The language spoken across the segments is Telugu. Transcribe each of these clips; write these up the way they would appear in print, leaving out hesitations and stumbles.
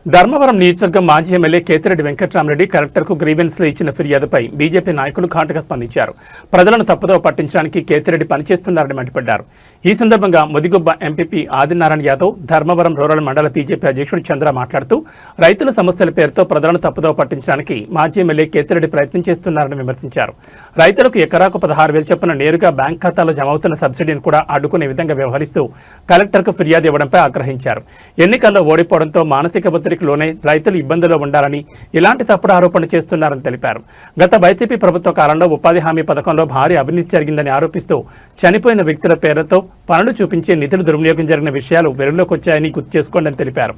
ధర్మవరం నియోజకవర్గం మాజీ ఎమ్మెల్యే కేతిరెడ్డి వెంకట్రామరెడ్డి కలెక్టర్కు గ్రీవెన్స్లో ఇచ్చిన ఫిర్యాదుపై బీజేపీ నాయకులు ఘాటుగా స్పందించారు. ప్రజలను తప్పుదోవ పట్టించడానికి కేతిరెడ్డి పనిచేస్తున్నారని మండిపడ్డారు. ఈ సందర్భంగా ముదిగుబ్బ ఎంపీపీ ఆదినారాయణ యాదవ్, ధర్మవరం రూరల్ మండల బీజేపీ అధ్యక్షుడు చంద్ర మాట్లాడుతూ రైతుల సమస్యల పేరుతో ప్రజలను తప్పుదోవ పట్టించడానికి మాజీ ఎమ్మెల్యే కేతిరెడ్డి ప్రయత్నం చేస్తున్నారని విమర్శించారు. రైతులకు ఎకరాకు 16,000 చొప్పున నేరుగా బ్యాంక్ ఖాతాలో జమ అవుతున్న సబ్సిడీని కూడా అడ్డుకునే విధంగా వ్యవహరిస్తూ కలెక్టర్కు ఫిర్యాదు ఇవ్వడంపై ఆగ్రహించారు. ఎన్నికల్లో ఓడిపోవడంతో మానసిక లోనే రైతులు ఇబ్బందుల్లో ఉండాలని, ఇలాంటి తప్పుడు ఆరోపణలు చేస్తున్నారని తెలిపారు. గత వైసీపీ ప్రభుత్వ కాలంలో ఉపాధి హామీ పథకంలో భారీ అవినీతి జరిగిందని ఆరోపిస్తూ చనిపోయిన వ్యక్తుల పేరుతో పనులు చూపించే నిధులు దుర్వినియోగం జరిగిన విషయాలు వెలుగులోకి వచ్చాయని గుర్తు చేసుకోండి అని తెలిపారు.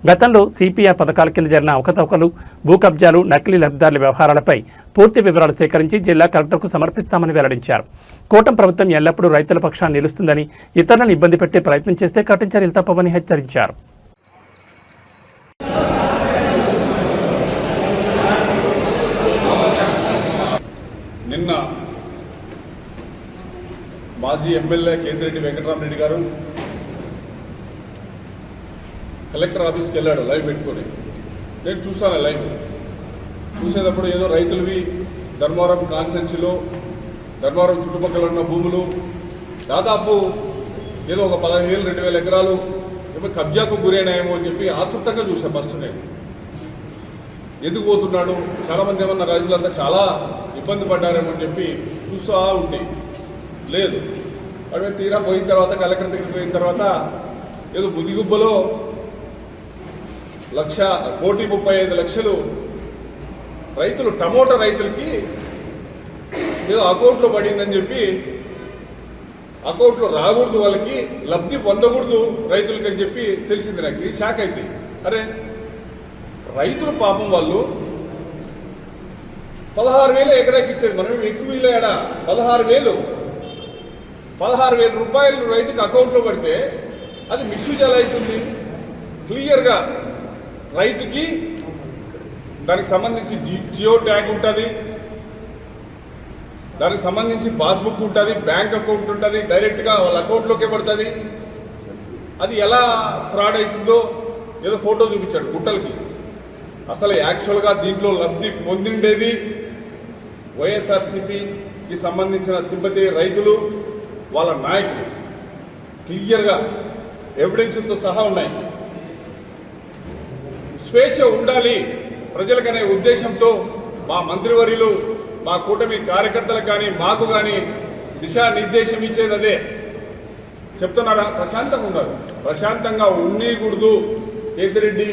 గతంలో సిపిఆర్ పథకాల కింద జరిగిన అవకతవకలు, భూ కబ్జాలు, నకిలీ లబ్ధిదారుల వ్యవహారాలపై పూర్తి వివరాలు సేకరించి జిల్లా కలెక్టర్కు సమర్పిస్తామని వెల్లడించారు. కూటమి ప్రభుత్వం ఎల్లప్పుడూ రైతుల పక్షాన్ని నిలుస్తుందని, ఇతరులను ఇబ్బంది పెట్టే ప్రయత్నం చేస్తే కఠిన చర్యలు తప్పవని హెచ్చరించారు. నిన్న మాజీ ఎమ్మెల్యే కేతిరెడ్డి వెంకట్రామరెడ్డి గారు కలెక్టర్ ఆఫీస్కి వెళ్ళాడు లైవ్ పెట్టుకొని. నేను చూస్తాను లైవ్. చూసేటప్పుడు ఏదో రైతులవి ధర్మవరం కాన్స్టిట్యున్సీలో ధర్మవరం చుట్టుపక్కల ఉన్న భూములు దాదాపు ఏదో ఒక 15,000 2,000 ఎకరాలు కబ్జాకు గురైనాయేమో అని చెప్పి ఆతృతంగా చూసాను. ఫస్ట్ నేను ఎందుకు పోతున్నాడు, చాలామంది ఏమన్నా రైతులంతా చాలా ఇబ్బంది పడ్డారేమో అని చెప్పి చూస్తూ ఉంటే లేదు. అక్కడ తీరా పోయిన తర్వాత కలెక్టర్ దగ్గరికి పోయిన తర్వాత ఏదో ముదిగుబ్బలో 1,35,00,000 రైతులు టమోటా రైతులకి ఏదో అకౌంట్లో పడిందని చెప్పి, అకౌంట్లో రాకూడదు, వాళ్ళకి లబ్ధి పొందకూడదు రైతులకి అని చెప్పి తెలిసింది. నాకు షాక్ అయితే, అరే రైతులు పాపం వాళ్ళు 16,000 ఎకరాకి ఇచ్చేది, మనం ఎక్కువ వీలేడా 16,000 రూపాయలు రైతుకి అకౌంట్లో పడితే అది మిస్యూజ్ ఎలా అవుతుంది? క్లియర్గా రైతుకి దానికి సంబంధించి జియో ట్యాగ్ ఉంటుంది, దానికి సంబంధించి పాస్బుక్ ఉంటుంది, బ్యాంక్ అకౌంట్ ఉంటుంది, డైరెక్ట్గా వాళ్ళ అకౌంట్లోకే పడుతుంది. అది ఎలా ఫ్రాడ్ అవుతుందో ఏదో ఫోటో చూపించాడు గుట్టలకి. అసలు యాక్చువల్గా దీంట్లో లబ్ధి పొందిండేది వైఎస్ఆర్సీపీకి సంబంధించిన సింపతి రైతులు, వాళ్ళ నాయకులు. క్లియర్గా ఎవిడెన్స్తో సహా ఉన్నాయి. స్వేచ్ఛ ఉండాలి ప్రజలకనే ఉద్దేశంతో మా మంత్రివర్యులు, మా కూటమి కార్యకర్తలకు కానీ మాకు కానీ దిశానిర్దేశం ఇచ్చేది అదే. చెప్తున్నారా? ప్రశాంతంగా ఉన్నారు, ప్రశాంతంగా ఉండకూడదు. కేతిరెడ్డి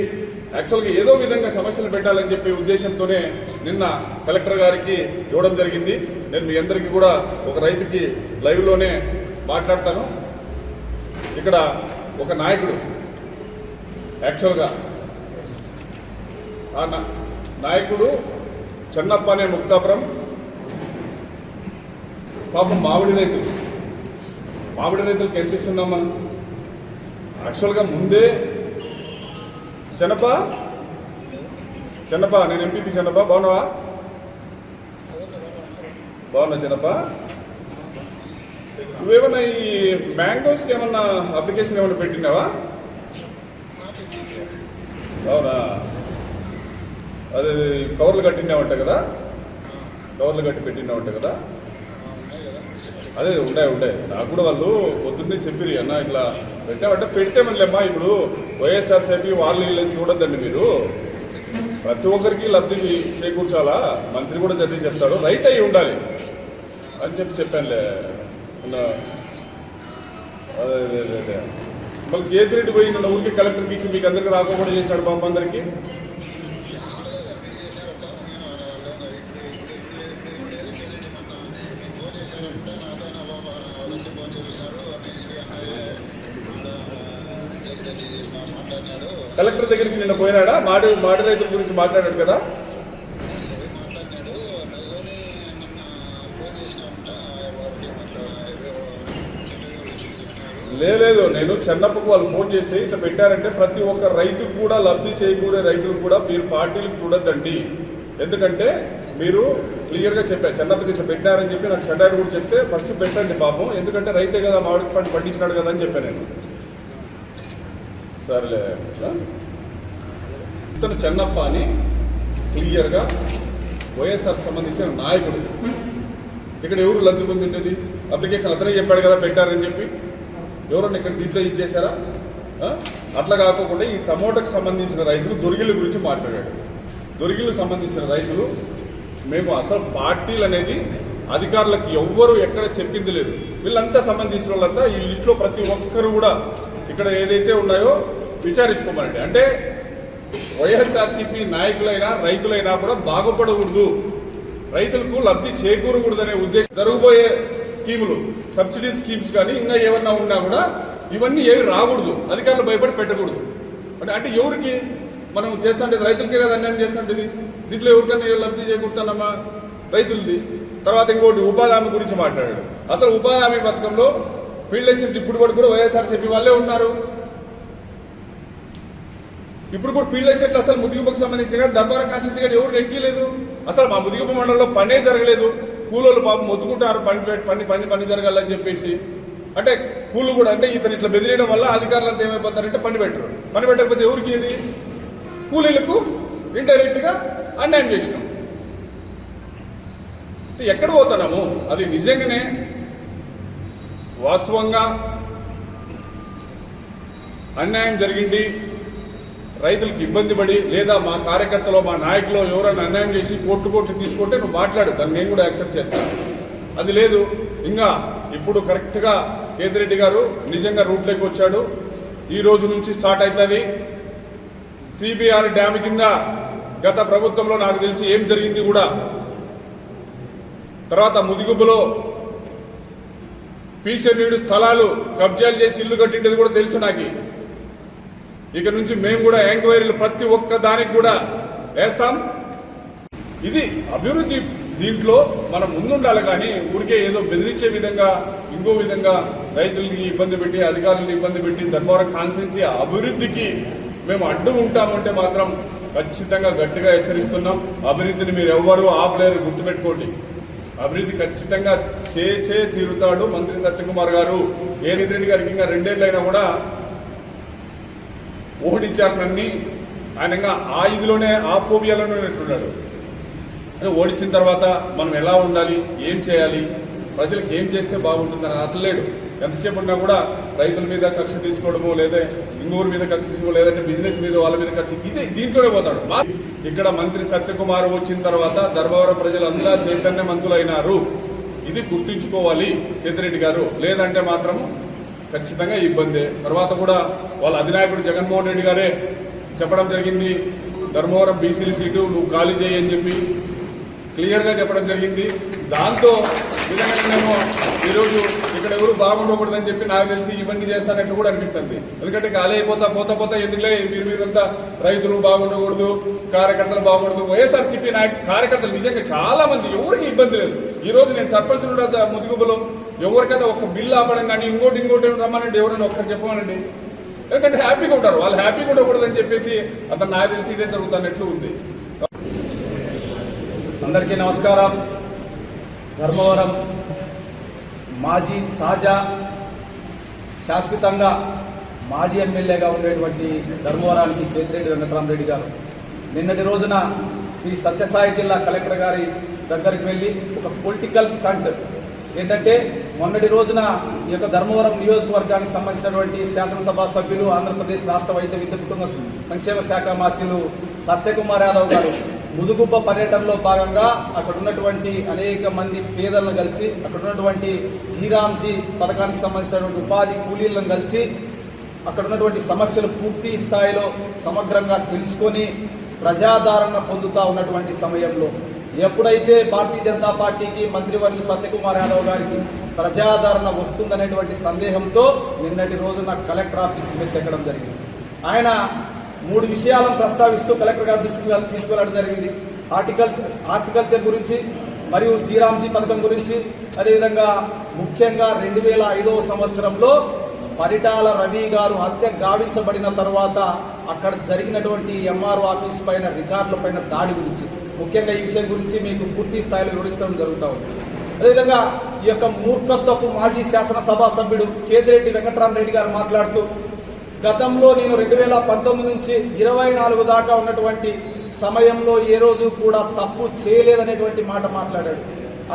యాక్చువల్గా ఏదో విధంగా సమస్యలు పెట్టాలని చెప్పే ఉద్దేశంతోనే నిన్న కలెక్టర్ గారికి ఇవ్వడం జరిగింది. నేను మీ అందరికీ కూడా ఒక రైతుకి లైవ్లోనే మాట్లాడతాను. ఇక్కడ ఒక నాయకుడు యాక్చువల్గా ఆ నాయకుడు చెన్నప్ప అనే ముక్తాపురం పాపం మామిడి రైతులకు ఎంత ఇస్తున్నాం మనం? యాక్చువల్గా ముందే చెన్నప్ప నేను ఎంపీపీ చెన్నప్ప, బాగున్నావా? బాగున్నా చెన్నప్ప. నువ్వేమన్నా ఈ మ్యాంగోస్కి ఏమన్నా అప్లికేషన్ ఏమన్నా పెట్టినావా? అవునా? అదే కవర్లు కట్టినావంట కదా, కవర్లు కట్టి పెట్టినావంట కదా. అదే ఉంటాయి. నాకు కూడా వాళ్ళు పొద్దున్నే చెప్పిరు, అన్న ఇట్లా పెట్టామంటే పెట్టామనిలేమ్మా. ఇప్పుడు వైఎస్ఆర్సీపీ వాళ్ళు వీళ్ళని చూడొద్దండి, మీరు ప్రతి ఒక్కరికి లబ్ధి చేకూర్చాలా, మంత్రి కూడా చదివి చెప్తాడు, రైతు అయి ఉండాలి అని చెప్పానులే. అదే మళ్ళీ కేతిరెడ్డి పోయి నిన్న ఊరికి కలెక్టర్కి ఇచ్చి మీకు అందరికీ రాకుండా చేశాడు పాపం అందరికీ. కలెక్టర్ దగ్గరికి నిన్న పోయినాడా? మాడి రైతుల గురించి మాట్లాడాడు కదా. లేదు, నేను చెన్నప్పకు వాళ్ళు ఫోన్ చేస్తే ఇట్లా పెట్టారంటే ప్రతి ఒక్క రైతుకు కూడా లబ్ధి చేకూరే రైతులకు కూడా మీరు పార్టీలకు చూడొద్దండి. ఎందుకంటే మీరు క్లియర్గా చెప్పారు, చెన్నప్పకి ఇట్లా పెట్టారని చెప్పి నాకు చెడ్డాడు కూడా చెప్తే ఫస్ట్ పెట్టండి పాపం, ఎందుకంటే రైతే కదా మామిడి పంట పండించినాడు కదా అని చెప్పాను నేను. సరేలే ఇతను చెన్నప్ప అని క్లియర్గా వైఎస్ఆర్ సంబంధించిన నాయకుడు. ఇక్కడ ఎవరు లబ్ధి పొందిండేది? అప్లికేషన్ అతనే చెప్పాడు కదా పెట్టారని చెప్పి. ఎవరన్నా ఇక్కడ దీంట్లో ఇది చేశారా? అట్లా కాకుండా ఈ టమోటాకు సంబంధించిన రైతులు దొరిగిళ్ళ గురించి మాట్లాడాడు. దొరిగిళ్ళకు సంబంధించిన రైతులు మేము అసలు పార్టీలు అనేది అధికారులకు ఎవ్వరూ ఎక్కడ చెప్పింది లేదు. వీళ్ళంతా సంబంధించిన వాళ్ళంతా ఈ లిస్టులో ప్రతి ఒక్కరు కూడా ఇక్కడ ఏదైతే ఉన్నాయో విచారించుకోమనండి. అంటే వైఎస్ఆర్సీపీ నాయకులైనా రైతులైనా కూడా బాగుపడకూడదు, రైతులకు లబ్ధి చేకూరకూడదు అనే ఉద్దేశం. జరగబోయే స్కీములు, సబ్సిడీ స్కీమ్స్ కానీ ఇంకా ఏమన్నా ఉన్నా కూడా ఇవన్నీ ఏవి రాకూడదు, అధికారులు భయపడి పెట్టకూడదు. అంటే ఎవరికి మనం చేస్తుంటే రైతులకే కదా అన్యాయం చేస్తుంటుంది. దీంట్లో ఎవరికైనా లబ్ధి చేకూరుతానమ్మా రైతులది. తర్వాత ఇంకోటి ఉపాధి హామీ గురించి మాట్లాడాడు. అసలు ఉపాధి హామీ పథకంలో ఫీల్డ్ అసిస్టెంట్ ఇప్పుడు కూడా వైఎస్ఆర్సీపీ వాళ్ళే ఉన్నారు. ఇప్పుడు కూడా ఫీల్డ్ అసిస్టెంట్లు అసలు ముదిగుప్పకు సంబంధించిన ధర్మవరం కాన్స్టిట్యూన్సీ గారు ఎవరు ఎక్కలేదు. అసలు మా ముదిగుప్ప మండలంలో పనే జరగలేదు. కూలోళ్ళు పాపం మొత్తుకుంటారు పని జరగాలని చెప్పేసి. అంటే కూలు కూడా అంటే ఇతను ఇట్లా బెదిరియడం వల్ల అధికారులంతా ఏమైపోతారంటే పని పెట్టరు. పని పెట్టకపోతే ఎవరికి ఇది? కూలీలకు ఇండైరెక్ట్గా అన్యాయం చేసినాం. ఎక్కడ పోతున్నాము? అది నిజంగానే వాస్తవంగా అన్యాయం జరిగింది, రైతులకు ఇబ్బంది పడి లేదా మా కార్యకర్తలో మా నాయకులు ఎవరైనా అన్యాయం చేసి కోట్లు తీసుకుంటే నువ్వు మాట్లాడు, దాన్ని నేను కూడా యాక్సెప్ట్ చేస్తాను. అది లేదు. ఇంకా ఇప్పుడు కరెక్ట్గా కేతిరెడ్డి గారు నిజంగా రూట్లోకి వచ్చాడు. ఈ రోజు నుంచి స్టార్ట్ అవుతుంది. సిబిఆర్ డ్యామ్ కింద గత ప్రభుత్వంలో నాకు తెలిసి ఏం జరిగింది కూడా, తర్వాత ముదిగుబ్బలో ఫ్యూచర్ నీడు స్థలాలు కబ్జాలు చేసి ఇల్లు కట్టిండేది కూడా తెలుసు నాకు. ఇక నుంచి మేము కూడా ఎంక్వైరీలు ప్రతి ఒక్క దానికి కూడా వేస్తాం. ఇది అభివృద్ధి. దీంట్లో మనం ముందుండాలి కానీ ఊరికే ఏదో బెదిరించే విధంగా ఇంకో విధంగా రైతుల్ని ఇబ్బంది పెట్టి అధికారులను ఇబ్బంది పెట్టి ధర్మవరం కాన్స్టిట్యున్సీ అభివృద్ధికి మేము అడ్డు ఉంటామంటే మాత్రం ఖచ్చితంగా గట్టిగా హెచ్చరిస్తున్నాం. అభివృద్ధిని మీరు ఎవ్వరూ ఆపలేరు, గుర్తుపెట్టుకోండి. అభివృద్ధి ఖచ్చితంగా చే తీరుతాడు మంత్రి సత్యకుమార్ గారు. రెడ్డి గారికి ఇంకా 2 ఏళ్ళైనా కూడా ఓడించారు నన్ను. ఆయన ఆ ఇదిలోనే ఆ ఫోబియాలోనే ఉన్నట్టున్నాడు. అంటే ఓడించిన తర్వాత మనం ఎలా ఉండాలి, ఏం చేయాలి, ప్రజలకు ఏం చేస్తే బాగుంటుందని అట్లేడు. ఎంతసేపు ఉన్నా కూడా రైతుల మీద కక్ష తీసుకోవడము, లేదా ఇంగూరు మీద కక్ష తీసుకోవడం, లేదంటే బిజినెస్ మీద వాళ్ళ మీద కక్ష, ఇదే దీంట్లోనే పోతాడు. ఇక్కడ మంత్రి సత్యకుమార్ వచ్చిన తర్వాత ధర్మవరం ప్రజలంతా చైతన్యవంతులైనారు. ఇది గుర్తుంచుకోవాలి కేతిరెడ్డి గారు. లేదంటే మాత్రము ఖచ్చితంగా ఇబ్బందే. తర్వాత కూడా వాళ్ళ అధినాయకుడు జగన్మోహన్ రెడ్డి గారే చెప్పడం జరిగింది, ధర్మవరం బీసీల సీటు నువ్వు ఖాళీ చేయి అని చెప్పి క్లియర్గా చెప్పడం జరిగింది. దాంతో విధంగానేమో ఈరోజు ఇక్కడ ఎవరు బాగుండకూడదని చెప్పి నాకు తెలిసి ఇవన్నీ చేస్తానట్టు కూడా అనిపిస్తుంది. ఎందుకంటే ఖాళీ పోతా ఎందుకులే మీరంతా రైతులు బాగుండకూడదు, కార్యకర్తలు బాగుండదు. వైఎస్ఆర్సీపీ కార్యకర్తలు నిజంగా చాలా మంది ఎవరికి ఇబ్బంది లేదు. ఈ రోజు నేను సర్పంచ్ ముదిగుబ్బలో ఎవరికైనా ఒక బిల్లు ఆపడం కానీ ఇంకోటి రమ్మనండి, ఎవరైనా ఒక్కరు చెప్పమనండి. ఎందుకంటే హ్యాపీగా ఉంటారు వాళ్ళు. హ్యాపీగా ఉండకూడదని చెప్పేసి అతను నాకు తెలిసి ఇదే జరుగుతున్నట్లు ఉంది. అందరికీ నమస్కారం. ధర్మవరం మాజీ తాజా శాశ్వతంగా మాజీ ఎమ్మెల్యేగా ఉండేటువంటి ధర్మవరానికి కేతిరెడ్డి వెంకటరామరెడ్డి గారు నిన్నటి రోజున శ్రీ సత్యసాయి జిల్లా కలెక్టర్ గారి దగ్గరికి వెళ్ళి ఒక పొలిటికల్ స్టంట్ ఏంటంటే, మొన్నటి రోజున ఈ యొక్క ధర్మవరం నియోజకవర్గానికి సంబంధించినటువంటి శాసనసభ సభ్యులు, ఆంధ్రప్రదేశ్ రాష్ట్ర వైద్య విద్య కుటుంబ సంక్షేమ శాఖ మంత్రులు సత్యకుమార్ యాదవ్ గారు ముదుగుబ్బ పర్యటనలో భాగంగా అక్కడ ఉన్నటువంటి అనేక మంది పేదలను కలిసి, అక్కడ ఉన్నటువంటి జీరాంజీ పథకానికి సంబంధించినటువంటి ఉపాధి కూలీలను కలిసి అక్కడ ఉన్నటువంటి సమస్యలు పూర్తి స్థాయిలో సమగ్రంగా తెలుసుకొని ప్రజాదరణ పొందుతూ ఉన్నటువంటి సమయంలో ఎప్పుడైతే భారతీయ జనతా పార్టీకి మంత్రివర్యులు సత్యకుమార్ యాదవ్ గారికి ప్రజాదరణ వస్తుందనేటువంటి సందేహంతో నిన్నటి రోజున కలెక్టర్ ఆఫీస్ ఎక్కడం జరిగింది. ఆయన 3 విషయాలను ప్రస్తావిస్తూ కలెక్టర్ గారి దృష్టికి తీసుకెళ్లడం జరిగింది. హార్టికల్చర్ గురించి, మరియు జీరాంజీ పథకం గురించి, అదేవిధంగా ముఖ్యంగా 2005వ సంవత్సరంలో పరిటాల రవి గారు హత్య గావించబడిన తర్వాత అక్కడ జరిగినటువంటి ఎంఆర్ఓ ఆఫీస్ పైన రికార్డుల పైన దాడి గురించి, ముఖ్యంగా ఈ విషయం గురించి మీకు పూర్తి స్థాయిలో వివరించడం జరుగుతూ ఉంది. అదేవిధంగా ఈ యొక్క మూర్ఖత్వపు మాజీ శాసనసభ సభ్యుడు కేతిరెడ్డి వెంకటరామరెడ్డి గారు మాట్లాడుతూ గతంలో నేను 2019 నుంచి 24 దాకా ఉన్నటువంటి సమయంలో ఏ రోజు కూడా తప్పు చేయలేదనేటువంటి మాట మాట్లాడాడు.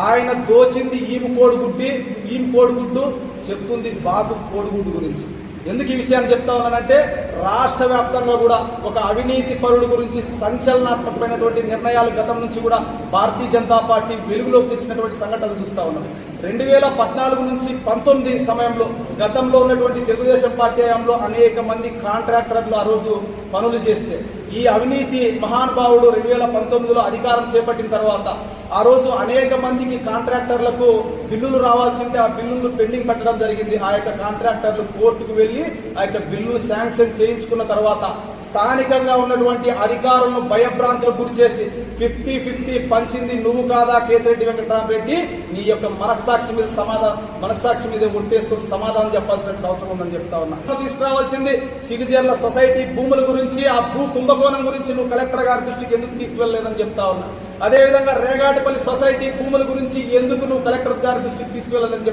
ఆయన దోచింది ఈమె కోడిగుడ్డు చెప్తుంది బాబు కోడిగుడ్డు గురించి. ఎందుకు ఈ విషయాన్ని చెప్తా ఉన్నానంటే రాష్ట్ర వ్యాప్తంగా కూడా ఒక అవినీతి పరుడు గురించి సంచలనాత్మకమైనటువంటి నిర్ణయాలు గతం నుంచి కూడా భారతీయ జనతా పార్టీ వెలుగులోకి తెచ్చినటువంటి సంఘటనలు చూస్తా ఉన్నాం. 2014 నుంచి 19 సమయంలో గతంలో ఉన్నటువంటి తెలుగుదేశం పార్టీ హయాంలో అనేక మంది కాంట్రాక్టర్లు ఆ రోజు పనులు చేస్తే ఈ అవినీతి మహానుభావుడు 2019లో అధికారం చేపట్టిన తర్వాత ఆ రోజు అనేక మందికి కాంట్రాక్టర్లకు బిల్లులు రావాల్సింటే ఆ బిల్లులు పెండింగ్ పెట్టడం జరిగింది. ఆ యొక్క కాంట్రాక్టర్లు కోర్టుకు వెళ్ళి ఆ యొక్క బిల్లులు శాంక్షన్ చేయించుకున్న తర్వాత స్థానికంగా ఉన్నటువంటి అధికారులను భయభ్రాంతులకు గురి చేసి 50-50 పంచింది నువ్వు కాదా కేతిరెడ్డి వెంకటరామరెడ్డి, నీ యొక్క మనస్సాక్షి మీద ఒట్టేసుకొని సమాధానం చెప్పాల్సిన అవసరం ఉందని చెప్తా ఉన్నా. తీసుకురావాల్సింది చిగుజర్ల సొసైటీ భూముల గురించి, ఆ భూ కుంభకోణం గురించి నువ్వు కలెక్టర్ గారి దృష్టికి ఎందుకు తీసుకువెళ్ళలేదని చెప్తా ఉన్నా. అదేవిధంగా రేగాటిపల్లి సొసైటీ భూముల గురించి ఎందుకు నువ్వు కలెక్టర్ గారి దృష్టికి తీసుకువెళ్ళాలని